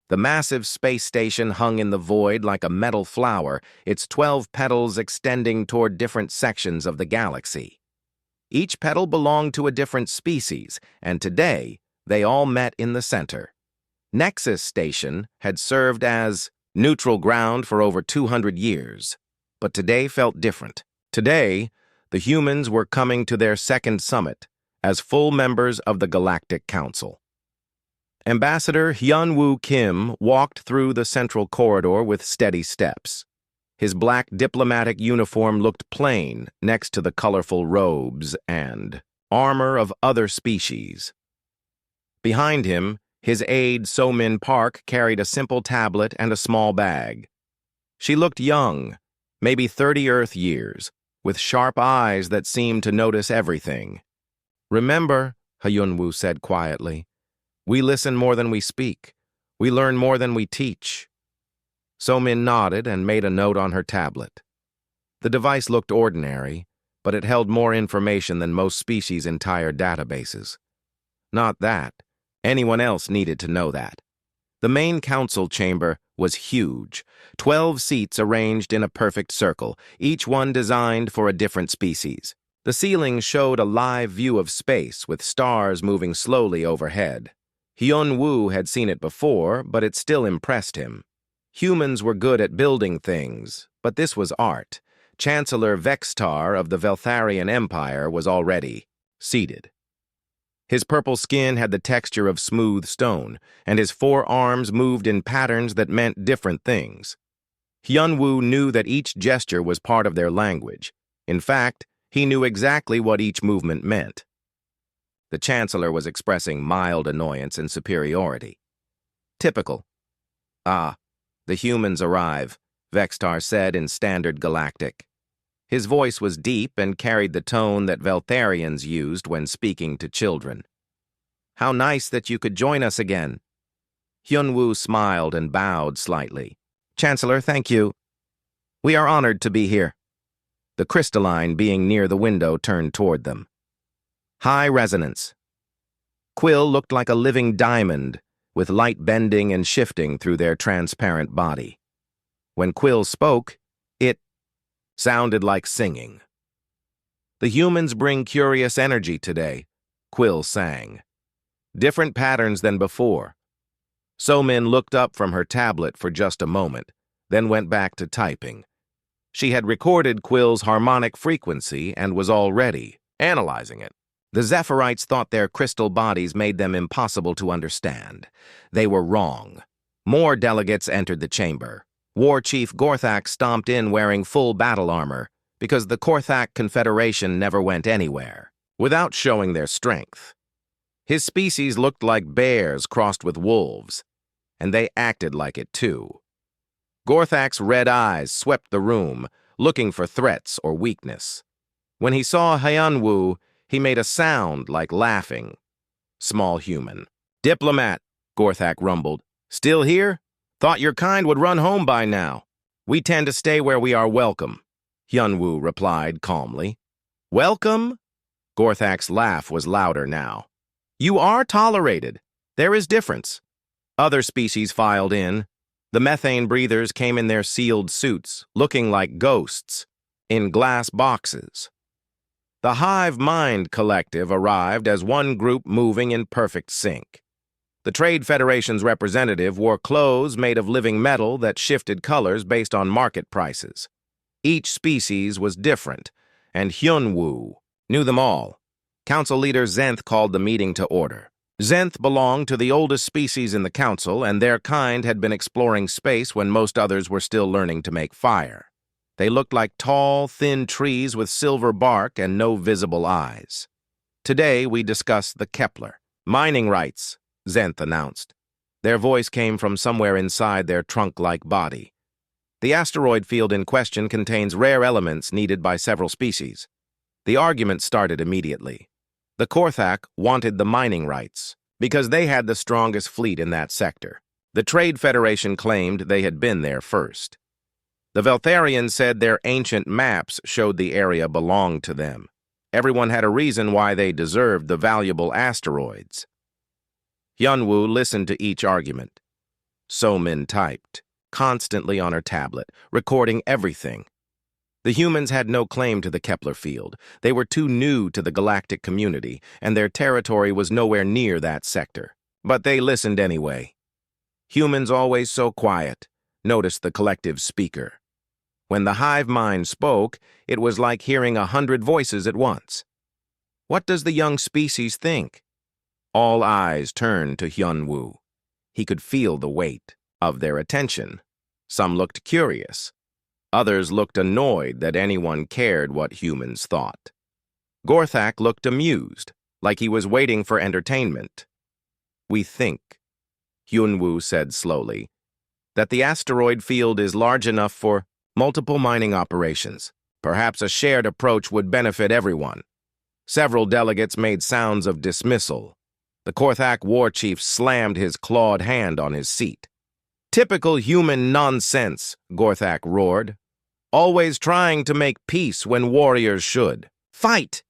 The massive space station hung in the void like a metal flower, its 12 petals extending toward different sections of the galaxy. Each petal belonged to a different species, and today they all met in the center. Nexus Station had served as neutral ground for over 200 years, but today felt different. Today, the humans were coming to their second summit as full members of the Galactic Council. Ambassador Hyun-Woo Kim walked through the central corridor with steady steps. His black diplomatic uniform looked plain next to the colorful robes and armor of other species. Behind him, his aide So-Min Park carried a simple tablet and a small bag. She looked young, maybe 30 Earth years, with sharp eyes that seemed to notice everything. "Remember," Hyun-Woo said quietly, "we listen more than we speak. We learn more than we teach." So-Min nodded and made a note on her tablet. The device looked ordinary, but it held more information than most species' entire databases. Not that. Anyone else needed to know that. The main council chamber was huge, 12 seats arranged in a perfect circle, each one designed for a different species. The ceiling showed a live view of space with stars moving slowly overhead. Hyun-Woo had seen it before, but it still impressed him. Humans were good at building things, but this was art. Chancellor Vextar of the Veltharian Empire was already seated. His purple skin had the texture of smooth stone, and his 4 arms moved in patterns that meant different things. Hyun-Woo knew that each gesture was part of their language. In fact, he knew exactly what each movement meant. The Chancellor was expressing mild annoyance and superiority. Typical. "Ah, the humans arrive," Vextar said in standard Galactic. His voice was deep and carried the tone that Veltharians used when speaking to children. "How nice that you could join us again." Hyun-Woo smiled and bowed slightly. "Chancellor, thank you. We are honored to be here." The crystalline being near the window turned toward them. High resonance. Quill looked like a living diamond, with light bending and shifting through their transparent body. When Quill spoke, it sounded like singing. "The humans bring curious energy today," Quill sang. "Different patterns than before." So-Min looked up from her tablet for just a moment, then went back to typing. She had recorded Quill's harmonic frequency and was already analyzing it. The Zephyrites thought their crystal bodies made them impossible to understand. They were wrong. More delegates entered the chamber. War Chief Gorthak stomped in wearing full battle armor, because the Korthak Confederation never went anywhere, without showing their strength. His species looked like bears crossed with wolves, and they acted like it too. Gorthak's red eyes swept the room, looking for threats or weakness. When he saw Hyun-Woo, he made a sound like laughing. Small human. "Diplomat," Gorthak rumbled. "Still here? Thought your kind would run home by now." "We tend to stay where we are welcome," Hyun-Woo replied calmly. "Welcome?" Gorthak's laugh was louder now. "You are tolerated. There is difference." Other species filed in. The methane breathers came in their sealed suits, looking like ghosts, in glass boxes. The Hive Mind Collective arrived as one group moving in perfect sync. The Trade Federation's representative wore clothes made of living metal that shifted colors based on market prices. Each species was different, and Hyun-Woo knew them all. Council leader Zenth called the meeting to order. Zenth belonged to the oldest species in the council, and their kind had been exploring space when most others were still learning to make fire. They looked like tall, thin trees with silver bark and no visible eyes. "Today we discuss the Kepler mining rights," Zenth announced. Their voice came from somewhere inside their trunk-like body. "The asteroid field in question contains rare elements needed by several species." The argument started immediately. The Korthak wanted the mining rights because they had the strongest fleet in that sector. The Trade Federation claimed they had been there first. The Veltharians said their ancient maps showed the area belonged to them. Everyone had a reason why they deserved the valuable asteroids. Hyun-Woo listened to each argument. So-Min typed, constantly on her tablet, recording everything. The humans had no claim to the Kepler field. They were too new to the galactic community, and their territory was nowhere near that sector. But they listened anyway. Humans always so quiet, noticed the collective speaker. When the hive mind spoke, it was like hearing 100 voices at once. What does the young species think? All eyes turned to Hyun-woo. He could feel the weight of their attention. Some looked curious. Others looked annoyed that anyone cared what humans thought. Gorthak looked amused, like he was waiting for entertainment. "We think," Hyun-woo said slowly, "that the asteroid field is large enough for multiple mining operations. Perhaps a shared approach would benefit everyone." Several delegates made sounds of dismissal. The Gorthak war chief slammed his clawed hand on his seat. "Typical human nonsense," Gorthak roared. "Always trying to make peace when warriors should. Fight!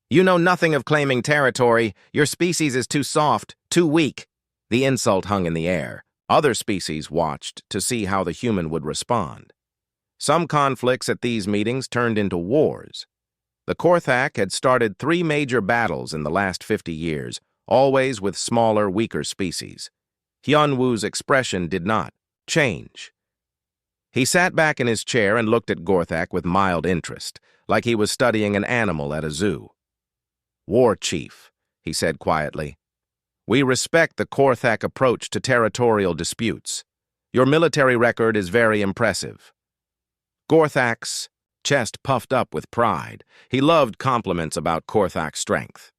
You know nothing of claiming territory. Your species is too soft, too weak." The insult hung in the air. Other species watched to see how the human would respond. Some conflicts at these meetings turned into wars. The Gorthak had started 3 major battles in the last 50 years, always with smaller, weaker species. Hyun-woo's expression did not change. He sat back in his chair and looked at Gorthak with mild interest, like he was studying an animal at a zoo. "War Chief," he said quietly, "we respect the Gorthak approach to territorial disputes. Your military record is very impressive." Gorthak's chest puffed up with pride. He loved compliments about Gorthak's strength.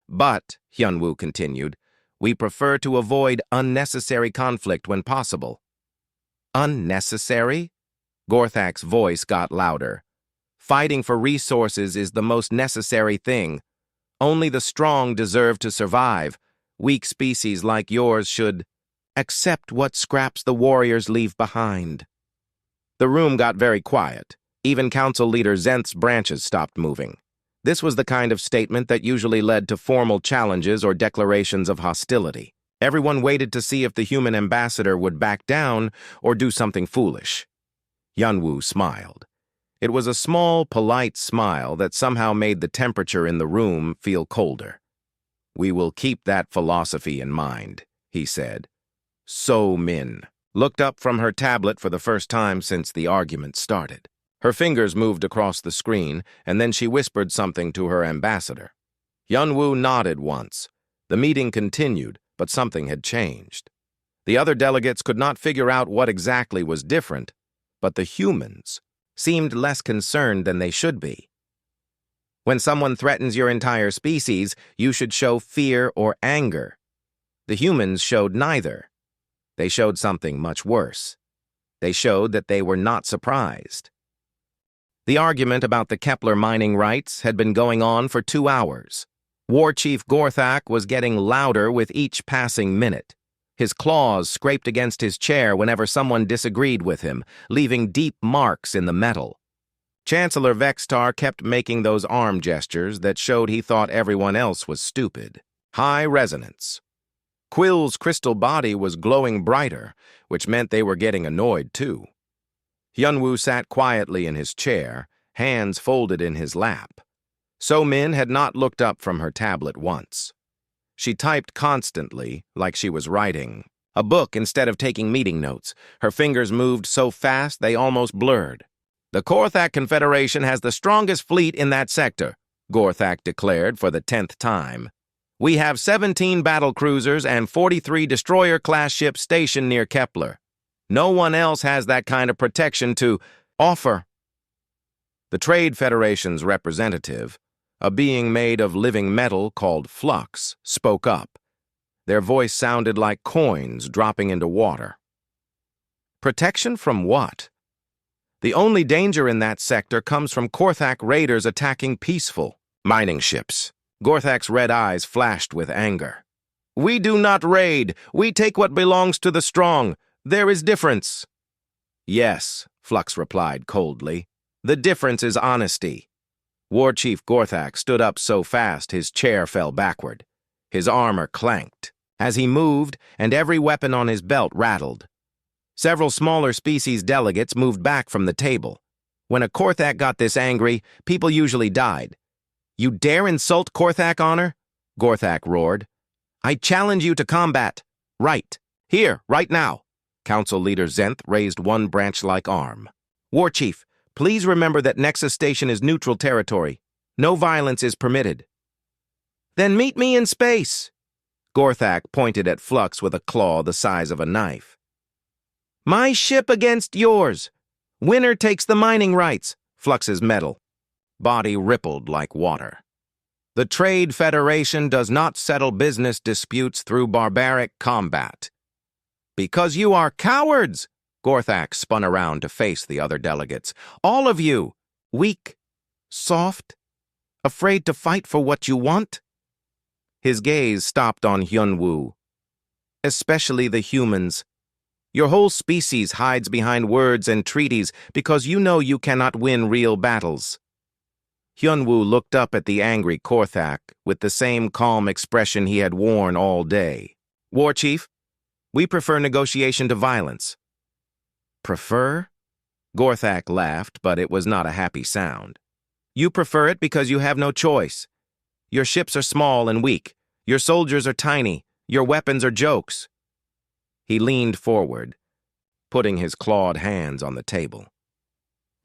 "But," Hyun-woo continued, "we prefer to avoid unnecessary conflict when possible." "Unnecessary?" Gorthak's voice got louder. "Fighting for resources is the most necessary thing. Only the strong deserve to survive. Weak species like yours should accept what scraps the warriors leave behind." The room got very quiet. Even Council Leader Zenth's branches stopped moving. This was the kind of statement that usually led to formal challenges or declarations of hostility. Everyone waited to see if the human ambassador would back down or do something foolish. Hyun-woo smiled. It was a small, polite smile that somehow made the temperature in the room feel colder. "We will keep that philosophy in mind," he said. So-Min looked up from her tablet for the first time since the argument started. Her fingers moved across the screen, and then she whispered something to her ambassador. Hyun-woo nodded once. The meeting continued, but something had changed. The other delegates could not figure out what exactly was different, but the humans seemed less concerned than they should be. "When someone threatens your entire species, you should show fear or anger." The humans showed neither. They showed something much worse. They showed that they were not surprised. The argument about the Kepler mining rights had been going on for 2 hours. War Chief Gorthak was getting louder with each passing minute. His claws scraped against his chair whenever someone disagreed with him, leaving deep marks in the metal. Chancellor Vextar kept making those arm gestures that showed he thought everyone else was stupid. High resonance. Quill's crystal body was glowing brighter, which meant they were getting annoyed too. Hyun-woo sat quietly in his chair, hands folded in his lap. So-Min had not looked up from her tablet once. She typed constantly, like she was writing a book instead of taking meeting notes. Her fingers moved so fast they almost blurred. "The Gorthak Confederation has the strongest fleet in that sector," Gorthak declared for the 10th time. "We have 17 battle cruisers and 43 destroyer-class ships stationed near Kepler. No one else has that kind of protection to offer." The Trade Federation's representative, a being made of living metal called Flux, spoke up. Their voice sounded like coins dropping into water. "Protection from what? The only danger in that sector comes from Gorthak raiders attacking peaceful mining ships." Gorthak's red eyes flashed with anger. "We do not raid. We take what belongs to the strong. There is difference." "Yes," Flux replied coldly. "The difference is honesty." War Chief Gorthak stood up so fast his chair fell backward. His armor clanked as he moved, and every weapon on his belt rattled. Several smaller species delegates moved back from the table. When a Korthak got this angry, people usually died. "You dare insult Korthak honor?" Gorthak roared. "I challenge you to combat. Right. Here, right now." Council Leader Zenth raised one branch-like arm. "War Chief, please remember that Nexus Station is neutral territory. No violence is permitted." "Then meet me in space." Gorthak pointed at Flux with a claw the size of a knife. "My ship against yours. Winner takes the mining rights." Flux's metal body rippled like water. "The Trade Federation does not settle business disputes through barbaric combat." "Because you are cowards!" Gorthak spun around to face the other delegates. "All of you! Weak, soft, afraid to fight for what you want?" His gaze stopped on Hyunwoo. "Especially the humans. Your whole species hides behind words and treaties because you know you cannot win real battles." Hyunwoo looked up at the angry Korthak with the same calm expression he had worn all day. "War Chief, we prefer negotiation to violence." "Prefer?" Gorthak laughed, but it was not a happy sound. "You prefer it because you have no choice. Your ships are small and weak. Your soldiers are tiny. Your weapons are jokes." He leaned forward, putting his clawed hands on the table.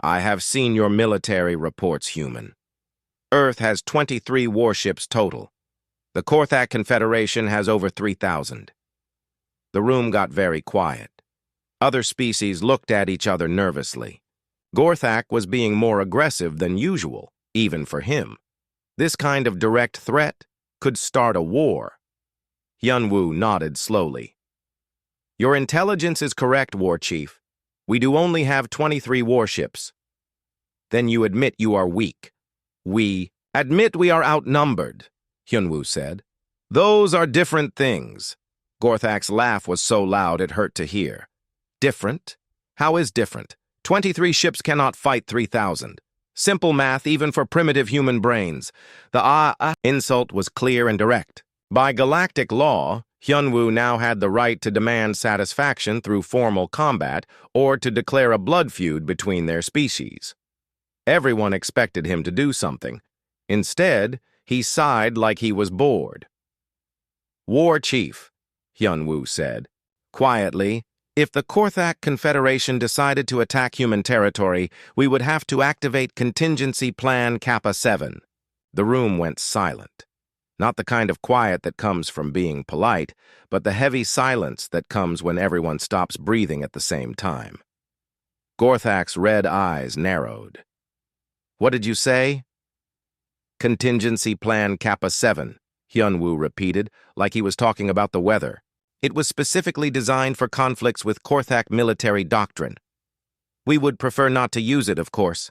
"I have seen your military reports, human. Earth has 23 warships total. The Korthak Confederation has over 3,000. The room got very quiet. Other species looked at each other nervously. Gorthak was being more aggressive than usual, even for him. This kind of direct threat could start a war. Hyunwoo nodded slowly. "Your intelligence is correct, War Chief. We do only have 23 warships." "Then you admit you are weak." "We admit we are outnumbered," Hyunwoo said. "Those are different things." Gorthak's laugh was so loud it hurt to hear. "Different? How is different? 23 ships cannot fight 3,000. Simple math even for primitive human brains." The insult was clear and direct. By galactic law, Hyunwoo now had the right to demand satisfaction through formal combat or to declare a blood feud between their species. Everyone expected him to do something. Instead, he sighed like he was bored. "War Chief," Hyunwoo said quietly, "if the Korthak Confederation decided to attack human territory, we would have to activate Contingency Plan Kappa 7. The room went silent. Not the kind of quiet that comes from being polite, but the heavy silence that comes when everyone stops breathing at the same time. Gorthak's red eyes narrowed. "What did you say?" "Contingency Plan Kappa 7, Hyunwoo repeated, like he was talking about the weather. "It was specifically designed for conflicts with Korthak military doctrine. We would prefer not to use it, of course."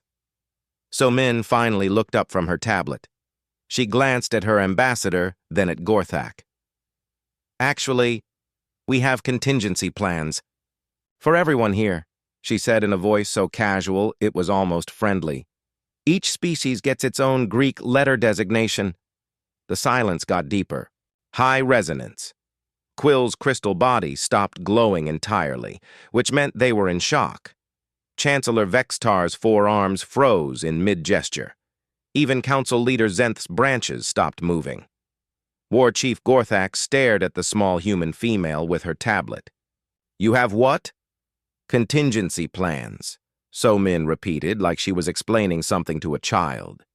So Min finally looked up from her tablet. She glanced at her ambassador, then at Gorthak. "Actually, we have contingency plans. For everyone here," she said in a voice so casual it was almost friendly. "Each species gets its own Greek letter designation." The silence got deeper. High resonance. Quill's crystal body stopped glowing entirely, which meant they were in shock. Chancellor Vextar's forearms froze in mid-gesture. Even Council Leader Zenth's branches stopped moving. War Chief Gorthak stared at the small human female with her tablet. "You have what?" "Contingency plans," So Min repeated like she was explaining something to a child.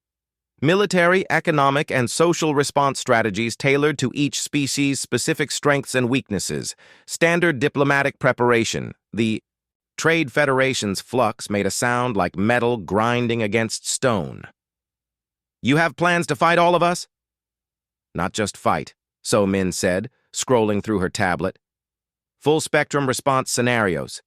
"Military, economic, and social response strategies tailored to each species' specific strengths and weaknesses. Standard diplomatic preparation." The Trade Federation's flux made a sound like metal grinding against stone. "You have plans to fight all of us?" "Not just fight," So Min said, scrolling through her tablet. "Full-spectrum response scenarios.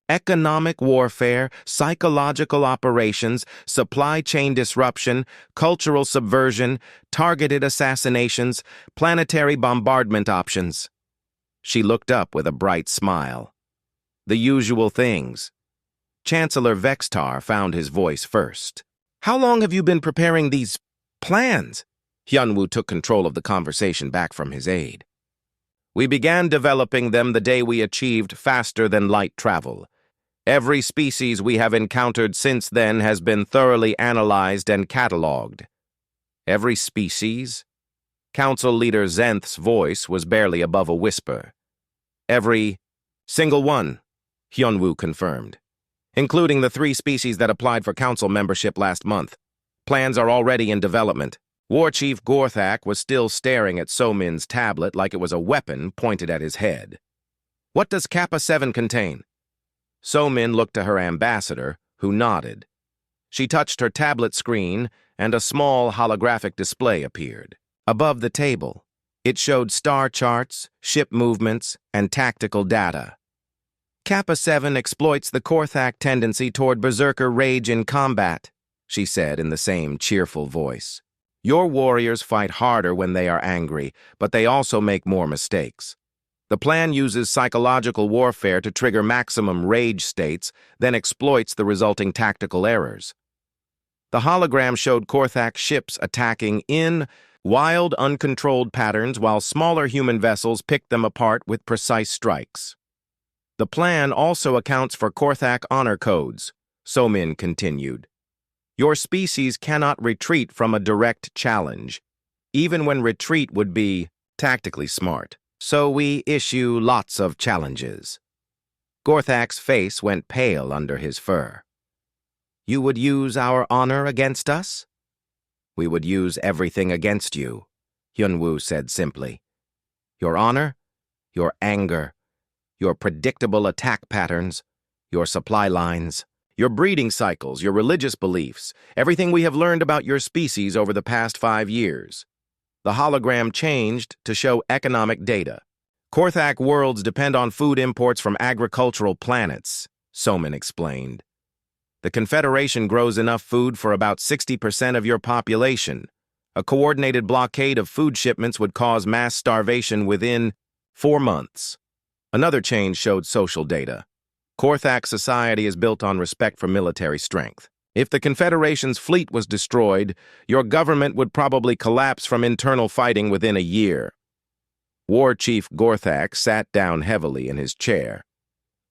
Economic warfare, psychological operations, supply chain disruption, cultural subversion, targeted assassinations, planetary bombardment options." She looked up with a bright smile. "The usual things." Chancellor Vextar found his voice first. "How long have you been preparing these plans?" Hyunwoo took control of the conversation back from his aide. We began developing them the day we achieved faster-than-light travel. Every species we have encountered since then has been thoroughly analyzed and catalogued. Every species? Council Leader Zenth's voice was barely above a whisper. Every single one, Hyunwoo confirmed, including the 3 species that applied for council membership last month. Plans are already in development. War Chief Gorthak was still staring at So-min's tablet like it was a weapon pointed at his head. What does Kappa 7 contain? So-min looked to her ambassador, who nodded. She touched her tablet screen, and a small holographic display appeared. Above the table, it showed star charts, ship movements, and tactical data. Kappa 7 exploits the Gorthak tendency toward berserker rage in combat, she said in the same cheerful voice. Your warriors fight harder when they are angry, but they also make more mistakes. The plan uses psychological warfare to trigger maximum rage states, then exploits the resulting tactical errors. The hologram showed Gorthak ships attacking in wild, uncontrolled patterns while smaller human vessels picked them apart with precise strikes. The plan also accounts for Gorthak honor codes, So-min continued. Your species cannot retreat from a direct challenge, even when retreat would be tactically smart. So we issue lots of challenges. Gorthak's face went pale under his fur. You would use our honor against us? We would use everything against you, Hyunwoo said simply. Your honor, your anger, your predictable attack patterns, your supply lines, your breeding cycles, your religious beliefs, everything we have learned about your species over the past 5 years. The hologram changed to show economic data. Gorthak worlds depend on food imports from agricultural planets, So-min explained. The Confederation grows enough food for about 60% of your population. A coordinated blockade of food shipments would cause mass starvation within 4 months. Another change showed social data. Gorthak society is built on respect for military strength. If the Confederation's fleet was destroyed, your government would probably collapse from internal fighting within a year. War Chief Gorthak sat down heavily in his chair.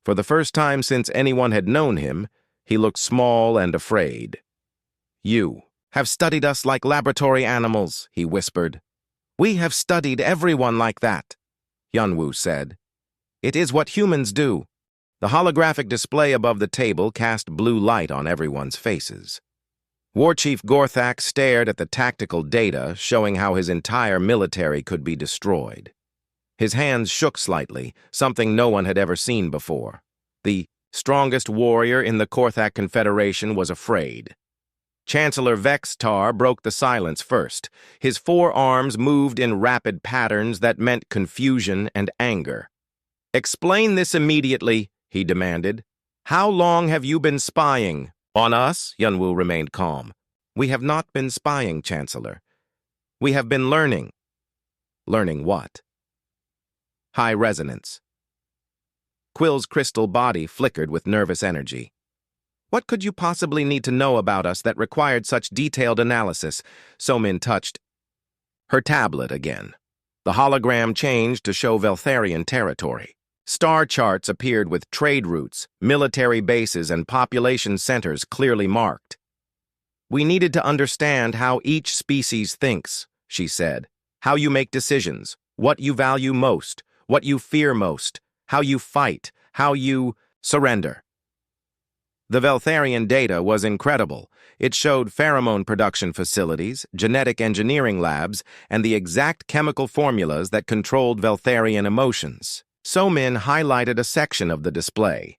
For the first time since anyone had known him, he looked small and afraid. You have studied us like laboratory animals, he whispered. We have studied everyone like that, Hyunwoo said. It is what humans do. The holographic display above the table cast blue light on everyone's faces. War Chief Gorthak stared at the tactical data showing how his entire military could be destroyed. His hands shook slightly, something no one had ever seen before. The strongest warrior in the Gorthak Confederation was afraid. Chancellor Vextar broke the silence first. His 4 arms moved in rapid patterns that meant confusion and anger. Explain this immediately, he demanded. How long have you been spying? On us? Hyunwoo remained calm. We have not been spying, Chancellor. We have been learning. Learning what? High resonance. Quill's crystal body flickered with nervous energy. What could you possibly need to know about us that required such detailed analysis? So-min touched her tablet again. The hologram changed to show Veltharian territory. Star charts appeared with trade routes, military bases, and population centers clearly marked. We needed to understand how each species thinks, she said. How you make decisions, what you value most, what you fear most, how you fight, how you surrender. The Veltharian data was incredible. It showed pheromone production facilities, genetic engineering labs, and the exact chemical formulas that controlled Veltharian emotions. So-min highlighted a section of the display.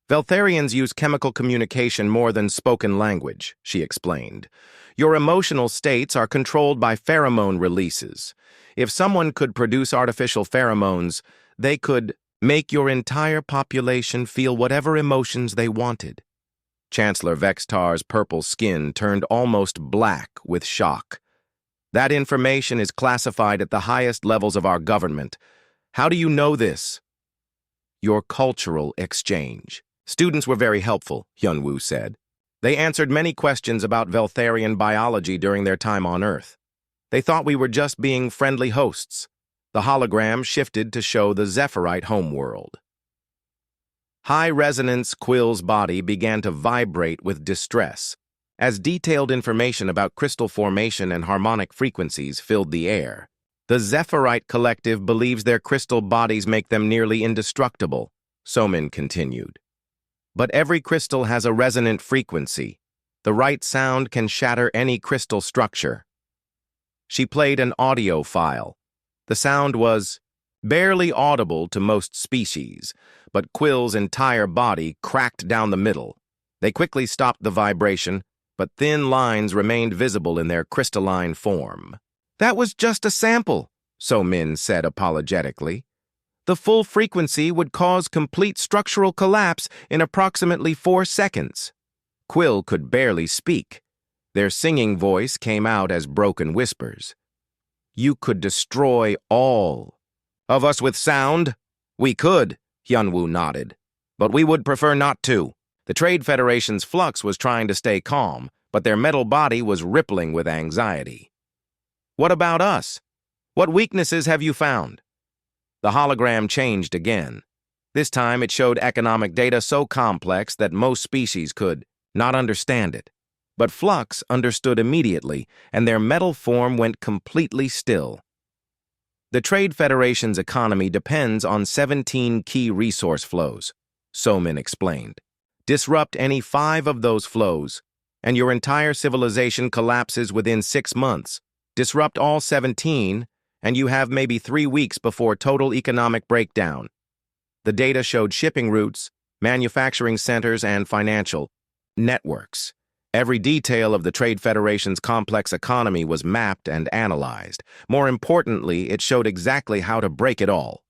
Veltharians use chemical communication more than spoken language, she explained. Your emotional states are controlled by pheromone releases. If someone could produce artificial pheromones, they could make your entire population feel whatever emotions they wanted. Chancellor Vextar's purple skin turned almost black with shock. That information is classified at the highest levels of our government. How do you know this? Your cultural exchange. Students were very helpful, Hyunwoo said. They answered many questions about Veltharian biology during their time on Earth. They thought we were just being friendly hosts. The hologram shifted to show the Zephyrite homeworld. High-resonance Quill's body began to vibrate with distress, as detailed information about crystal formation and harmonic frequencies filled the air. The Zephyrite Collective believes their crystal bodies make them nearly indestructible, Somin continued. But every crystal has a resonant frequency. The right sound can shatter any crystal structure. She played an audio file. The sound was barely audible to most species, but Quill's entire body cracked down the middle. They quickly stopped the vibration, but thin lines remained visible in their crystalline form. "That was just a sample," So-Min said apologetically. "The full frequency would cause complete structural collapse in approximately 4 seconds. Quill could barely speak. Their singing voice came out as broken whispers. "You could destroy all of us with sound?" "We could," Hyunwoo nodded. "But we would prefer not to." The Trade Federation's flux was trying to stay calm, but their metal body was rippling with anxiety. "What about us? What weaknesses have you found?" The hologram changed again. This time it showed economic data so complex that most species could not understand it. But Flux understood immediately, and their metal form went completely still. The Trade Federation's economy depends on 17 key resource flows, Somin explained. Disrupt any 5 of those flows, and your entire civilization collapses within 6 months. Disrupt all 17, and you have maybe 3 weeks before total economic breakdown. The data showed shipping routes, manufacturing centers, and financial networks. Every detail of the Trade Federation's complex economy was mapped and analyzed. More importantly, it showed exactly how to break it all.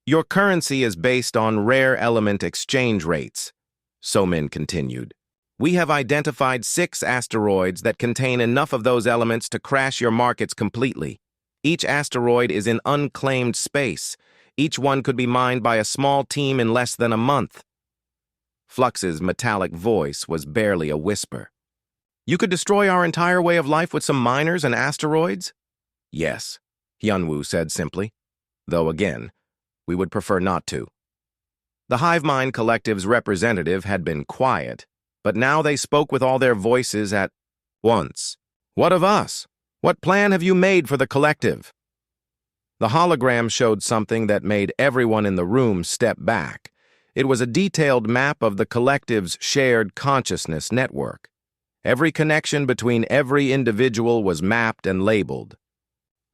Your currency is based on rare element exchange rates, Somin continued. We have identified 6 asteroids that contain enough of those elements to crash your markets completely. Each asteroid is in unclaimed space. Each one could be mined by a small team in less than a month. Flux's metallic voice was barely a whisper. "You could destroy our entire way of life with some miners and asteroids?" "Yes," Hyunwoo said simply. "Though again, we would prefer not to." The Hivemind Collective's representative had been quiet, but now they spoke with all their voices at once. "What of us? What plan have you made for the collective?" The hologram showed something that made everyone in the room step back. It was a detailed map of the collective's shared consciousness network. Every connection between every individual was mapped and labeled.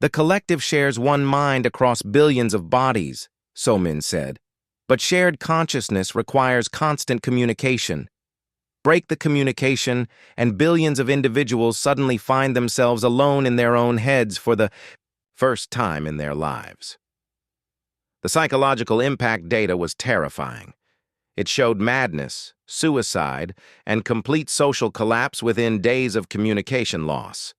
"The collective shares one mind across billions of bodies," Somin said. "But shared consciousness requires constant communication. Break the communication, and billions of individuals suddenly find themselves alone in their own heads for the first time in their lives." The psychological impact data was terrifying. It showed madness, suicide, and complete social collapse within days of communication loss.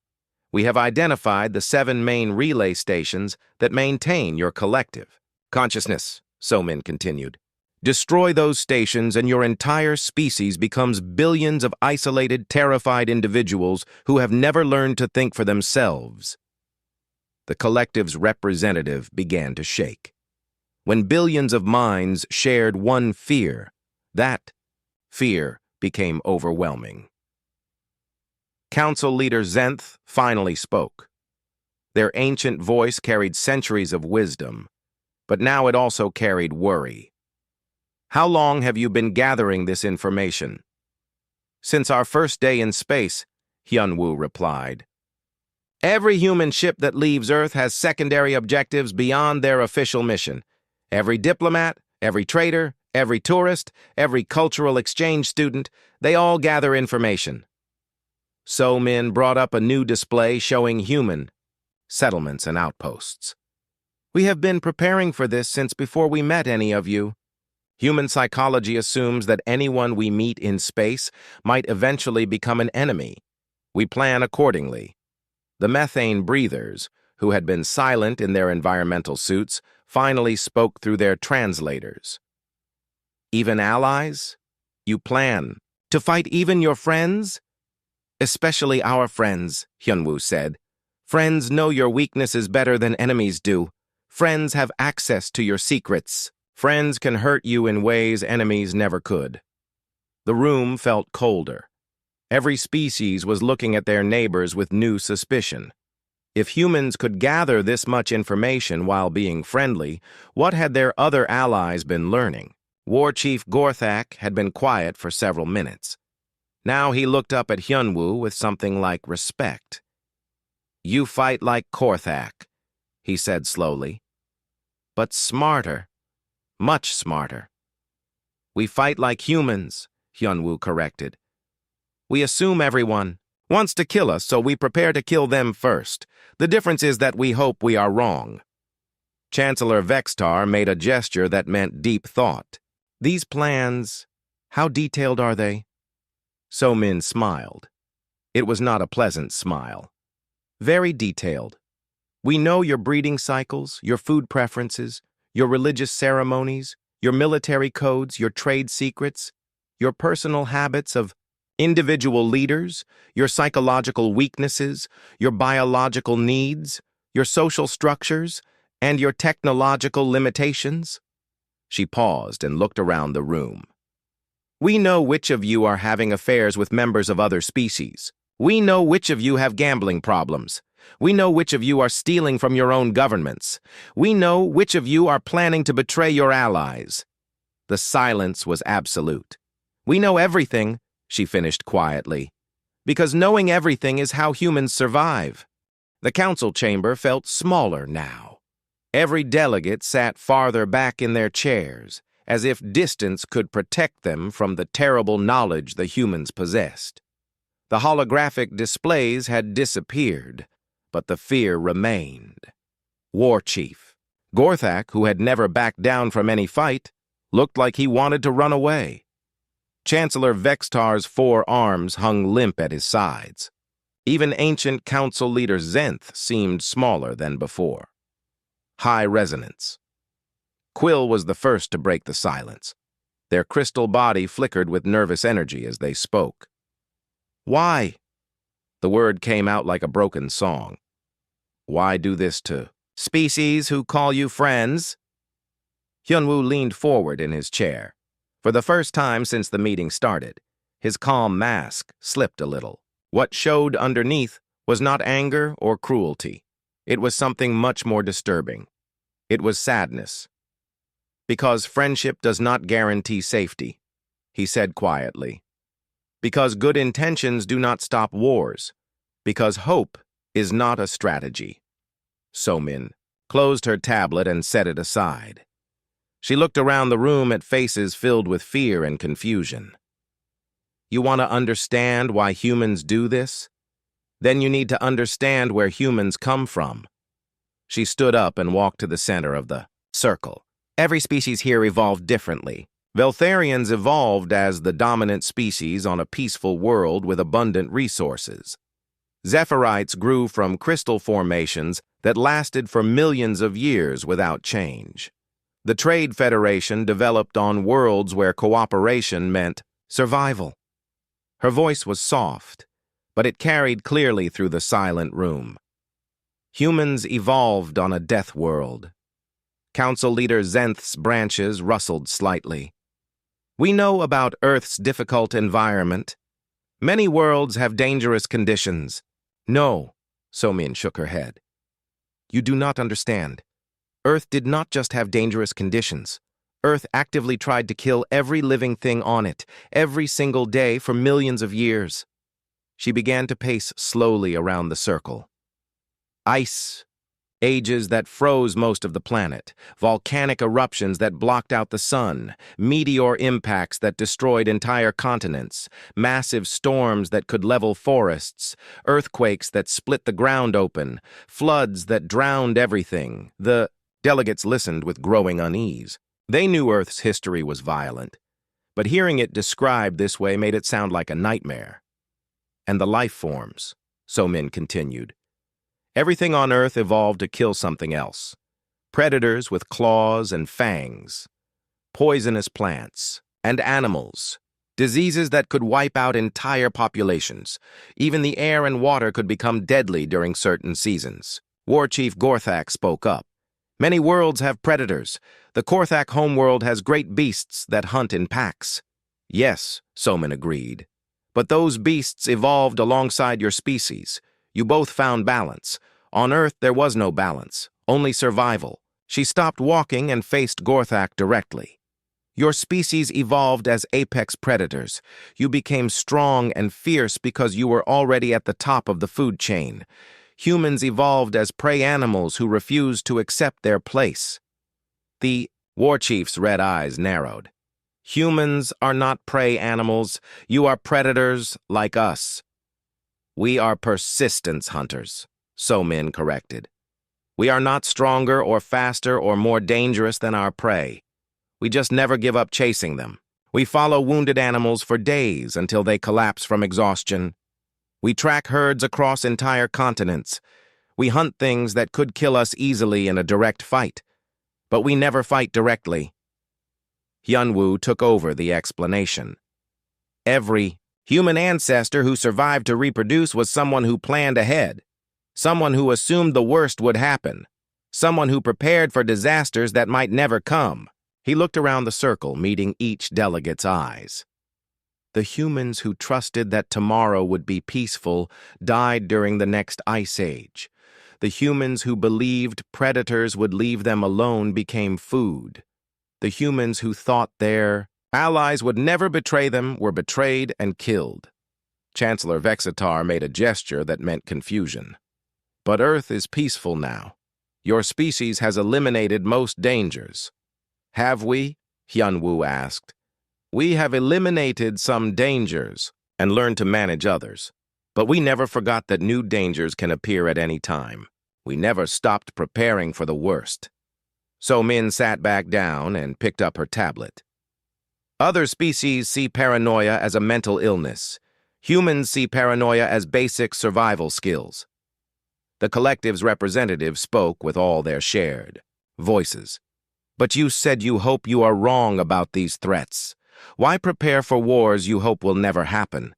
"We have identified the 7 main relay stations that maintain your collective consciousness," Somin continued. "Destroy those stations and your entire species becomes billions of isolated, terrified individuals who have never learned to think for themselves." The collective's representative began to shake. When billions of minds shared one fear, that fear became overwhelming. Council leader Zenth finally spoke. Their ancient voice carried centuries of wisdom, but now it also carried worry. "How long have you been gathering this information?" "Since our first day in space," Hyunwoo replied. "Every human ship that leaves Earth has secondary objectives beyond their official mission. Every diplomat, every trader, every tourist, every cultural exchange student, they all gather information." So-Min brought up a new display showing human settlements and outposts. "We have been preparing for this since before we met any of you. Human psychology assumes that anyone we meet in space might eventually become an enemy. We plan accordingly." The methane breathers, who had been silent in their environmental suits, finally spoke through their translators. "Even allies? You plan to fight even your friends?" "Especially our friends," Hyunwoo said. "Friends know your weaknesses better than enemies do. Friends have access to your secrets. Friends can hurt you in ways enemies never could. The room felt colder. Every species was looking at their neighbors with new suspicion. If humans could gather this much information while being friendly, what had their other allies been learning? War Chief Gorthak had been quiet for several minutes. Now he looked up at Hyunwoo with something like respect. "You fight like Gorthak," he said slowly. "But smarter. Much smarter." "We fight like humans," Hyunwoo corrected. "We assume everyone wants to kill us, so we prepare to kill them first. The difference is that we hope we are wrong." Chancellor Vextar made a gesture that meant deep thought. "These plans, how detailed are they?" So-min smiled. It was not a pleasant smile. "Very detailed. We know your breeding cycles, your food preferences, your religious ceremonies, your military codes, your trade secrets, your personal habits of individual leaders, your psychological weaknesses, your biological needs, your social structures, and your technological limitations." She paused and looked around the room. "We know which of you are having affairs with members of other species. We know which of you have gambling problems. We know which of you are stealing from your own governments. We know which of you are planning to betray your allies." The silence was absolute. "We know everything," she finished quietly, "because knowing everything is how humans survive." The council chamber felt smaller now. Every delegate sat farther back in their chairs, as if distance could protect them from the terrible knowledge the humans possessed. The holographic displays had disappeared, but the fear remained. War Chief Gorthak, who had never backed down from any fight, looked like he wanted to run away. Chancellor Vextar's 4 arms hung limp at his sides. Even ancient council leader Zenth seemed smaller than before. High resonance. Quill was the first to break the silence. Their crystal body flickered with nervous energy as they spoke. "Why?" The word came out like a broken song. "Why do this to species who call you friends?" Hyunwoo leaned forward in his chair. For the first time since the meeting started, his calm mask slipped a little. What showed underneath was not anger or cruelty. It was something much more disturbing. It was sadness. "Because friendship does not guarantee safety," he said quietly. "Because good intentions do not stop wars. Because hope is not a strategy." So-min closed her tablet and set it aside. She looked around the room at faces filled with fear and confusion. "You want to understand why humans do this? Then you need to understand where humans come from." She stood up and walked to the center of the circle. "Every species here evolved differently. Veltharians evolved as the dominant species on a peaceful world with abundant resources. Zephyrite grew from crystal formations that lasted for millions of years without change. The Trade Federation developed on worlds where cooperation meant survival." Her voice was soft, but it carried clearly through the silent room. "Humans evolved on a death world." Council leader Zenth's branches rustled slightly. "We know about Earth's difficult environment. Many worlds have dangerous conditions." "No," So-min shook her head. "You do not understand. Earth did not just have dangerous conditions. Earth actively tried to kill every living thing on it, every single day for millions of years." She began to pace slowly around the circle. "Ice, ages that froze most of the planet, volcanic eruptions that blocked out the sun, meteor impacts that destroyed entire continents, massive storms that could level forests, earthquakes that split the ground open, floods that drowned everything." The delegates listened with growing unease. They knew Earth's history was violent, but hearing it described this way made it sound like a nightmare. "And the life forms," So-min continued. "Everything on Earth evolved to kill something else. Predators with claws and fangs, poisonous plants, and animals, diseases that could wipe out entire populations. Even the air and water could become deadly during certain seasons." War Chief Gorthak spoke up. Many worlds have predators. The Korthak homeworld has great beasts that hunt in packs. Yes, Somin agreed. But those beasts evolved alongside your species. You both found balance. On Earth, there was no balance, only survival. She stopped walking and faced Gorthak directly. Your species evolved as apex predators. You became strong and fierce because you were already at the top of the food chain. Humans evolved as prey animals who refused to accept their place. The war chief's red eyes narrowed. Humans are not prey animals. You are predators like us. We are persistence hunters, Somin corrected. We are not stronger or faster or more dangerous than our prey. We just never give up chasing them. We follow wounded animals for days until they collapse from exhaustion. We track herds across entire continents. We hunt things that could kill us easily in a direct fight. But we never fight directly. Hyunwoo took over the explanation. Every human ancestor who survived to reproduce was someone who planned ahead. Someone who assumed the worst would happen. Someone who prepared for disasters that might never come. He looked around the circle, meeting each delegate's eyes. The humans who trusted that tomorrow would be peaceful died during the next ice age. The humans who believed predators would leave them alone became food. The humans who thought their allies would never betray them were betrayed and killed. Chancellor Vexitar made a gesture that meant confusion. But Earth is peaceful now. Your species has eliminated most dangers. Have we? Hyunwoo asked. We have eliminated some dangers and learned to manage others. But we never forgot that new dangers can appear at any time. We never stopped preparing for the worst. Somin sat back down and picked up her tablet. Other species see paranoia as a mental illness. Humans see paranoia as basic survival skills. The collective's representative spoke with all their shared voices. But you said you hope you are wrong about these threats. Why prepare for wars you hope will never happen?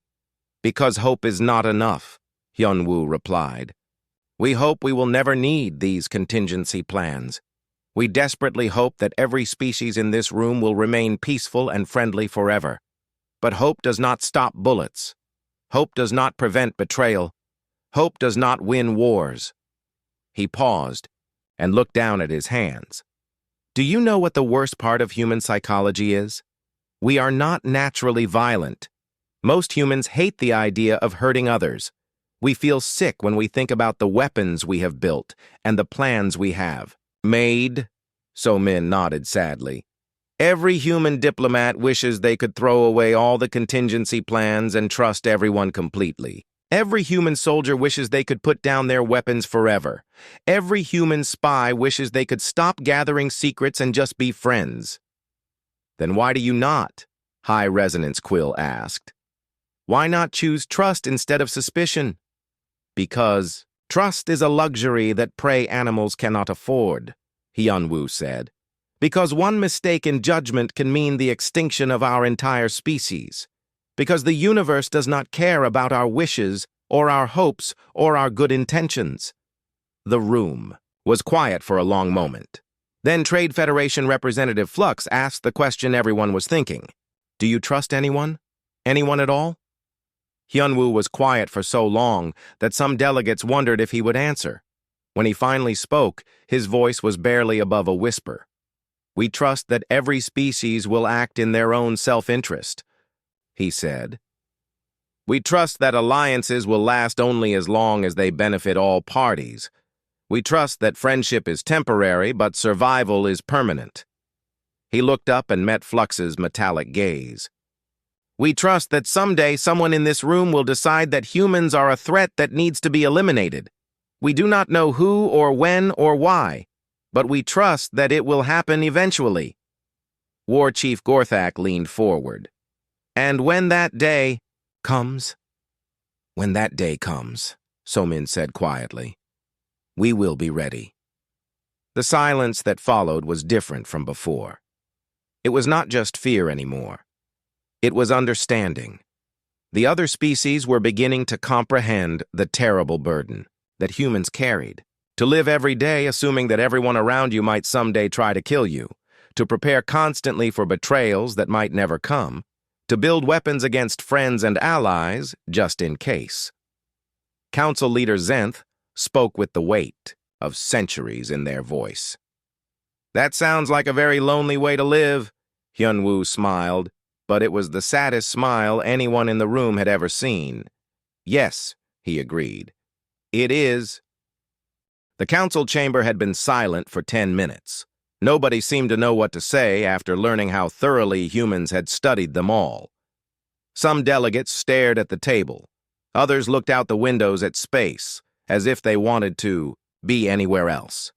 Because hope is not enough, Hyunwoo replied. We hope we will never need these contingency plans. We desperately hope that every species in this room will remain peaceful and friendly forever. But hope does not stop bullets. Hope does not prevent betrayal. Hope does not win wars. He paused and looked down at his hands. Do you know what the worst part of human psychology is? We are not naturally violent. Most humans hate the idea of hurting others. We feel sick when we think about the weapons we have built and the plans we have made. Somin nodded sadly. Every human diplomat wishes they could throw away all the contingency plans and trust everyone completely. Every human soldier wishes they could put down their weapons forever. Every human spy wishes they could stop gathering secrets and just be friends. Then why do you not? High Resonance Quill asked. Why not choose trust instead of suspicion? Because trust is a luxury that prey animals cannot afford, Hyunwoo said. Because one mistake in judgment can mean the extinction of our entire species. Because the universe does not care about our wishes or our hopes or our good intentions. The room was quiet for a long moment. Then Trade Federation Representative Flux asked the question everyone was thinking. Do you trust anyone? Anyone at all? Hyunwoo was quiet for so long that some delegates wondered if he would answer. When he finally spoke, his voice was barely above a whisper. We trust that every species will act in their own self-interest, he said. We trust that alliances will last only as long as they benefit all parties. We trust that friendship is temporary, but survival is permanent. He looked up and met Flux's metallic gaze. We trust that someday someone in this room will decide that humans are a threat that needs to be eliminated. We do not know who or when or why, but we trust that it will happen eventually. War Chief Gorthak leaned forward. And when that day comes, Somin said quietly, we will be ready. The silence that followed was different from before. It was not just fear anymore. It was understanding. The other species were beginning to comprehend the terrible burden that humans carried. To live every day assuming that everyone around you might someday try to kill you. To prepare constantly for betrayals that might never come. To build weapons against friends and allies, just in case. Council leader Zenth spoke with the weight of centuries in their voice. That sounds like a very lonely way to live, Hyunwoo smiled, but it was the saddest smile anyone in the room had ever seen. Yes, he agreed. It is. The council chamber had been silent for 10 minutes. Nobody seemed to know what to say after learning how thoroughly humans had studied them all. Some delegates stared at the table. Others looked out the windows at space, as if they wanted to be anywhere else.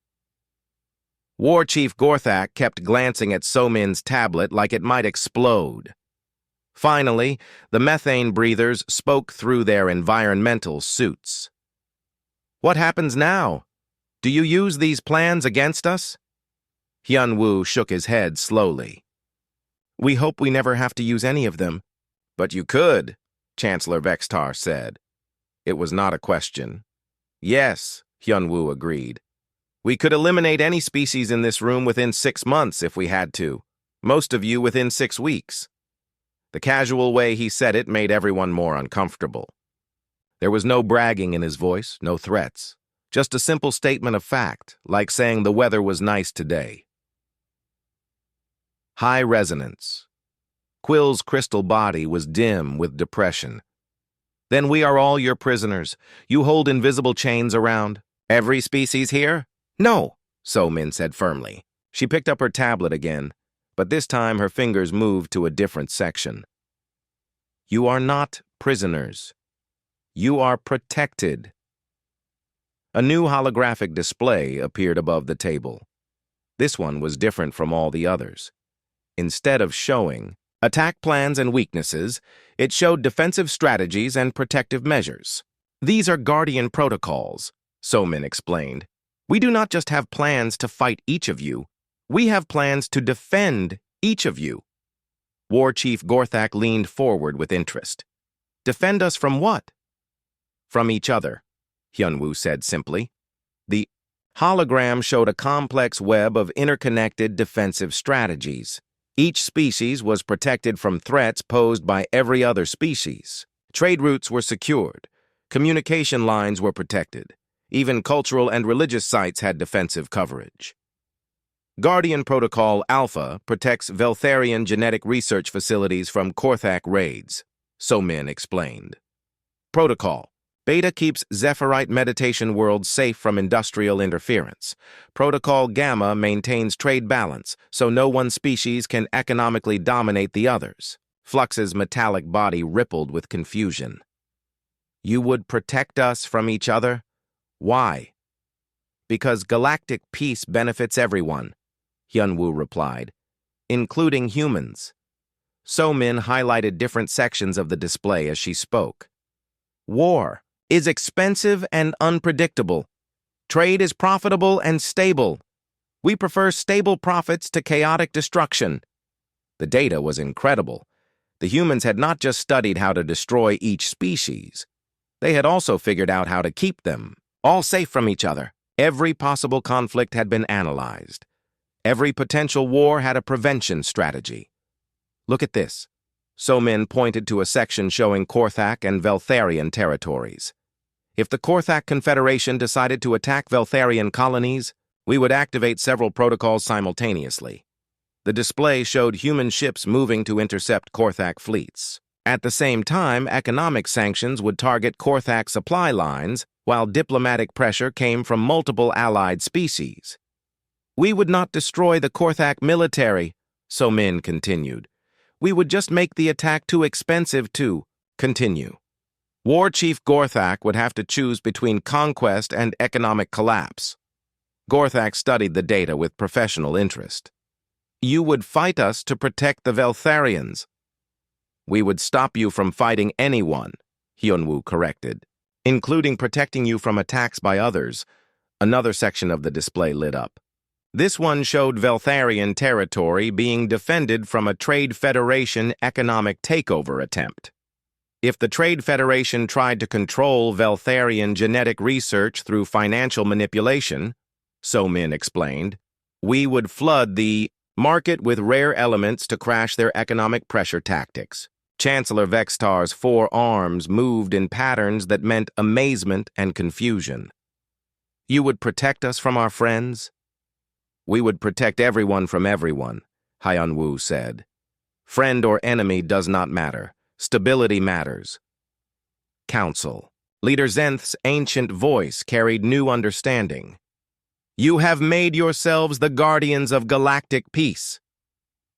War Chief Gorthak kept glancing at So-Min's tablet like it might explode. Finally, the methane breathers spoke through their environmental suits. What happens now? Do you use these plans against us? Hyunwoo shook his head slowly. We hope we never have to use any of them. But you could, Chancellor Vextar said. It was not a question. Yes, Hyunwoo agreed. We could eliminate any species in this room within 6 months if we had to. Most of you within 6 weeks. The casual way he said it made everyone more uncomfortable. There was no bragging in his voice, no threats. Just a simple statement of fact, like saying the weather was nice today. High resonance. Quill's crystal body was dim with depression. Then we are all your prisoners. You hold invisible chains around. Every species here? No, So-Min said firmly. She picked up her tablet again, but this time her fingers moved to a different section. You are not prisoners. You are protected. A new holographic display appeared above the table. This one was different from all the others. Instead of showing attack plans and weaknesses, it showed defensive strategies and protective measures. These are Guardian protocols, So-Min explained. We do not just have plans to fight each of you. We have plans to defend each of you. War Chief Gorthak leaned forward with interest. Defend us from what? From each other, Hyunwoo said simply. The hologram showed a complex web of interconnected defensive strategies. Each species was protected from threats posed by every other species. Trade routes were secured. Communication lines were protected. Even cultural and religious sites had defensive coverage. Guardian Protocol Alpha protects Veltharian genetic research facilities from Gorthak raids, So-Min explained. Protocol Beta keeps Zephyrite meditation worlds safe from industrial interference. Protocol Gamma maintains trade balance, so no one species can economically dominate the others. Flux's metallic body rippled with confusion. You would protect us from each other? Why? Because galactic peace benefits everyone, Hyunwoo replied, including humans. So-Min highlighted different sections of the display as she spoke. War is expensive and unpredictable. Trade is profitable and stable. We prefer stable profits to chaotic destruction. The data was incredible. The humans had not just studied how to destroy each species. They had also figured out how to keep them all safe from each other. Every possible conflict had been analyzed. Every potential war had a prevention strategy. Look at this. So-Min pointed to a section showing Gorthak and Veltharian territories. If the Gorthak Confederation decided to attack Veltharian colonies, we would activate several protocols simultaneously. The display showed human ships moving to intercept Gorthak fleets. At the same time, economic sanctions would target Gorthak supply lines, while diplomatic pressure came from multiple allied species. We would not destroy the Gorthak military, So-Min continued. We would just make the attack too expensive to continue. War Chief Gorthak would have to choose between conquest and economic collapse. Gorthak studied the data with professional interest. You would fight us to protect the Veltharians. We would stop you from fighting anyone, Hyunwoo corrected, including protecting you from attacks by others. Another section of the display lit up. This one showed Veltharian territory being defended from a Trade Federation economic takeover attempt. If the Trade Federation tried to control Veltharian genetic research through financial manipulation, So Min explained, we would flood the market with rare elements to crash their economic pressure tactics. Chancellor Vextar's four arms moved in patterns that meant amazement and confusion. You would protect us from our friends? We would protect everyone from everyone, Hyun-woo said. Friend or enemy does not matter. Stability matters. Council. Leader Zenth's ancient voice carried new understanding. You have made yourselves the guardians of galactic peace.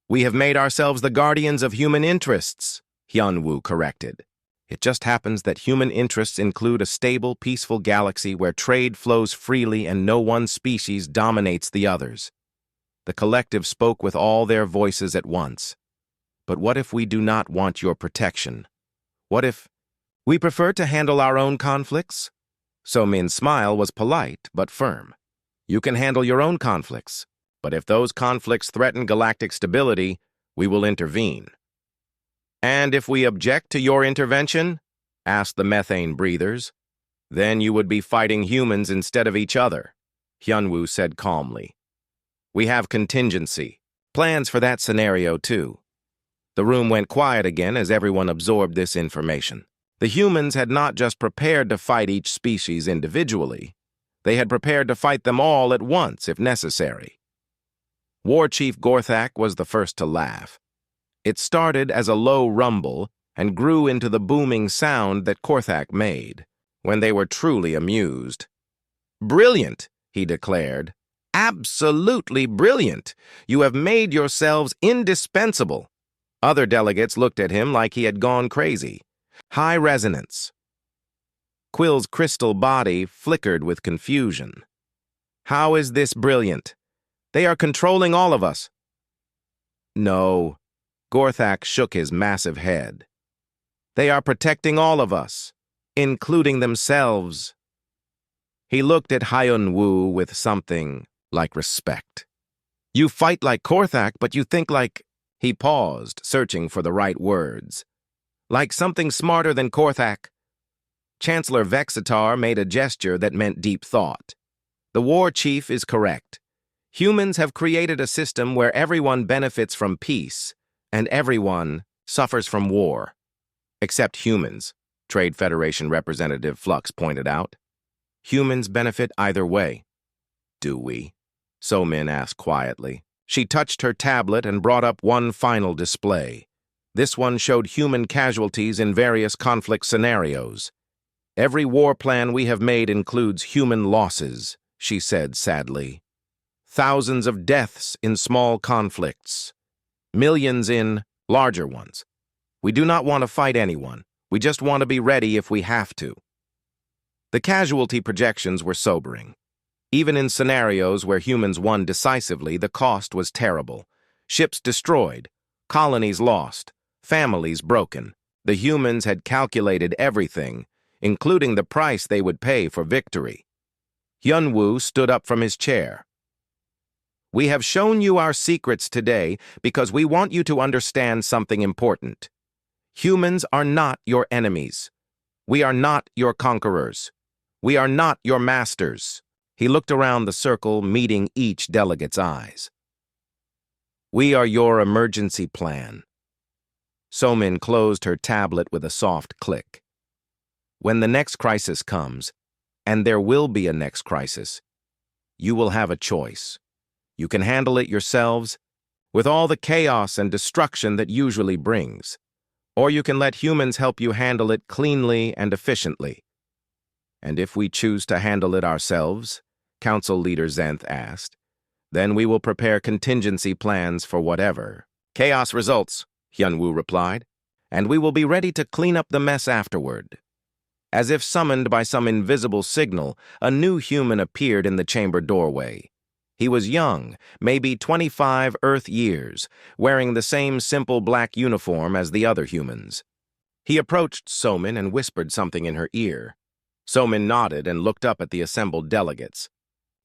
We have made ourselves the guardians of human interests, Hyun-woo corrected. It just happens that human interests include a stable, peaceful galaxy where trade flows freely and no one species dominates the others. The collective spoke with all their voices at once. But what if we do not want your protection? What if we prefer to handle our own conflicts? So Min's smile was polite but firm. You can handle your own conflicts, but if those conflicts threaten galactic stability, we will intervene. And if we object to your intervention, asked the methane breathers, then you would be fighting humans instead of each other, Hyun-woo said calmly. We have contingency, plans for that scenario too. The room went quiet again as everyone absorbed this information. The humans had not just prepared to fight each species individually, they had prepared to fight them all at once if necessary. War Chief Gorthak was the first to laugh. It started as a low rumble and grew into the booming sound that Gorthak made when they were truly amused. Brilliant, he declared. Absolutely brilliant. You have made yourselves indispensable. Other delegates looked at him like he had gone crazy. High resonance. Quill's crystal body flickered with confusion. How is this brilliant? They are controlling all of us. No. Gorthak shook his massive head. They are protecting all of us, including themselves. He looked at Hyun-woo with something like respect. You fight like Gorthak, but you think like... He paused, searching for the right words. Like something smarter than Gorthak. Chancellor Vexatar made a gesture that meant deep thought. The war chief is correct. Humans have created a system where everyone benefits from peace, and everyone suffers from war. Except humans, Trade Federation Representative Flux pointed out. Humans benefit either way. Do we? So Min asked quietly. She touched her tablet and brought up one final display. This one showed human casualties in various conflict scenarios. Every war plan we have made includes human losses, she said sadly. Thousands of deaths in small conflicts. Millions in larger ones. We do not want to fight anyone. We just want to be ready if we have to. The casualty projections were sobering. Even in scenarios where humans won decisively, the cost was terrible. Ships destroyed, colonies lost, families broken. The humans had calculated everything, including the price they would pay for victory. Hyun-woo stood up from his chair. We have shown you our secrets today because we want you to understand something important. Humans are not your enemies. We are not your conquerors. We are not your masters. He looked around the circle, meeting each delegate's eyes. We are your emergency plan. So Min closed her tablet with a soft click. When the next crisis comes, and there will be a next crisis, you will have a choice. You can handle it yourselves, with all the chaos and destruction that usually brings, or you can let humans help you handle it cleanly and efficiently. And if we choose to handle it ourselves, Council Leader Zenth asked, then we will prepare contingency plans for whatever. Chaos results, Hyun-woo replied, and we will be ready to clean up the mess afterward. As if summoned by some invisible signal, a new human appeared in the chamber doorway. He was young, maybe 25 Earth years, wearing the same simple black uniform as the other humans. He approached So-min and whispered something in her ear. So-min nodded and looked up at the assembled delegates.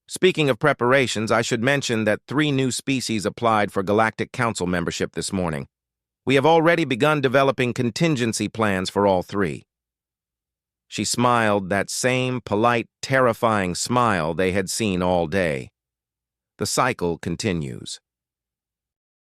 Speaking of preparations, I should mention that 3 new species applied for Galactic Council membership this morning. We have already begun developing contingency plans for all three." She smiled that same polite, terrifying smile they had seen all day. The cycle continues.